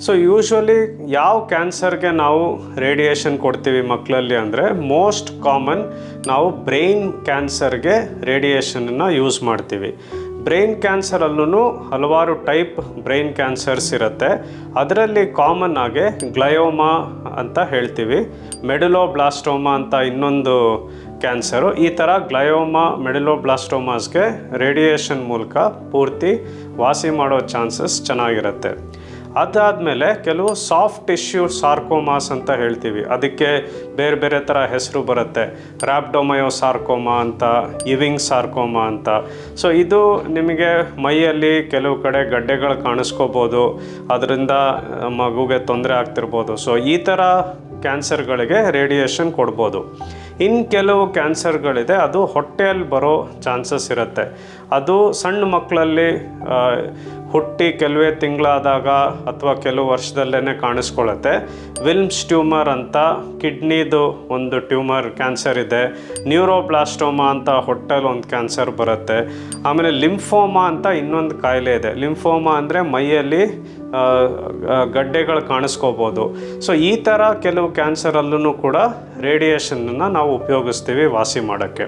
So usually ಯಾವ ಕ್ಯಾನ್ಸರ್ಗೆ ನಾವು ರೇಡಿಯೇಷನ್ ಕೊಡ್ತೀವಿ ಮಕ್ಕಳಲ್ಲಿ ಅಂದರೆ ಮೋಸ್ಟ್ ಕಾಮನ್ ನಾವು ಬ್ರೈನ್ ಕ್ಯಾನ್ಸರ್ಗೆ ರೇಡಿಯೇಷನನ್ನು ಯೂಸ್ ಮಾಡ್ತೀವಿ. ಬ್ರೈನ್ ಕ್ಯಾನ್ಸರಲ್ಲೂ ಹಲವಾರು ಟೈಪ್ ಬ್ರೈನ್ ಕ್ಯಾನ್ಸರ್ಸ್ ಇರುತ್ತೆ. ಅದರಲ್ಲಿ ಕಾಮನ್ ಆಗಿ ಗ್ಲಯೋಮಾ ಅಂತ ಹೇಳ್ತೀವಿ, ಮೆಡುಲೋಬ್ಲಾಸ್ಟೋಮಾ ಅಂತ ಇನ್ನೊಂದು ಕ್ಯಾನ್ಸರು. ಈ ಥರ ಗ್ಲಯೋಮಾ ಮೆಡುಲೋಬ್ಲಾಸ್ಟೋಮಾಸ್ಗೆ ರೇಡಿಯೇಷನ್ ಮೂಲಕ ಪೂರ್ತಿ ವಾಸಿ ಮಾಡೋ ಚಾನ್ಸಸ್ ಚೆನ್ನಾಗಿರುತ್ತೆ. ಅದಾದಮೇಲೆ ಕೆಲವು ಸಾಫ್ಟ್ ಟಿಶ್ಯೂ ಸಾರ್ಕೋಮಾಸ್ ಅಂತ ಹೇಳ್ತೀವಿ, ಅದಕ್ಕೆ ಬೇರೆ ಬೇರೆ ಥರ ಹೆಸರು ಬರುತ್ತೆ. ರ್ಯಾಬ್ಡೊಮಯೋಸಾರ್ಕೋಮಾ ಅಂತ, ಇವಿಂಗ್ ಸಾರ್ಕೋಮಾ ಅಂತ. ಸೊ ಇದು ನಿಮಗೆ ಮೈಯಲ್ಲಿ ಕೆಲವು ಕಡೆ ಗಡ್ಡೆಗಳು ಕಾಣಿಸ್ಕೋಬೋದು, ಅದರಿಂದ ಮಗುಗೆ ತೊಂದರೆ ಆಗ್ತಿರ್ಬೋದು. ಸೊ ಈ ಥರ ಕ್ಯಾನ್ಸರ್ಗಳಿಗೆ ರೇಡಿಯೇಷನ್ ಕೊಡ್ಬೋದು. ಇನ್ನು ಕೆಲವು ಕ್ಯಾನ್ಸರ್ಗಳಿದೆ, ಅದು ಹೊಟ್ಟೆಯಲ್ಲಿ ಬರೋ ಚಾನ್ಸಸ್ ಇರುತ್ತೆ. ಅದು ಸಣ್ಣ ಮಕ್ಕಳಲ್ಲಿ ಹುಟ್ಟಿ ಕೆಲವೇ ತಿಂಗಳಾದಾಗ ಅಥವಾ ಕೆಲವು ವರ್ಷದಲ್ಲೇ ಕಾಣಿಸ್ಕೊಳ್ಳುತ್ತೆ. ವಿಲ್ಮ್ಸ್ ಟ್ಯೂಮರ್ ಅಂತ ಕಿಡ್ನಿದು ಒಂದು ಟ್ಯೂಮರ್ ಕ್ಯಾನ್ಸರ್ ಇದೆ. ನ್ಯೂರೋಬ್ಲಾಸ್ಟೋಮಾ ಅಂತ ಹೊಟ್ಟೆಲಿ ಒಂದು ಕ್ಯಾನ್ಸರ್ ಬರುತ್ತೆ. ಆಮೇಲೆ ಲಿಂಫೋಮಾ ಅಂತ ಇನ್ನೊಂದು ಕಾಯಿಲೆ ಇದೆ. ಲಿಂಫೋಮಾ ಅಂದರೆ ಮೈಯಲ್ಲಿ ಗಡ್ಡೆಗಳು ಕಾಣಿಸ್ಕೋಬೋದು. ಸೊ ಈ ಥರ ಕೆಲವು ಕ್ಯಾನ್ಸರಲ್ಲೂ ಕೂಡ ರೇಡಿಯೇಷನನ್ನು ನಾವು ಉಪಯೋಗಿಸ್ತೀವಿ ವಾಸಿ ಮಾಡೋಕ್ಕೆ.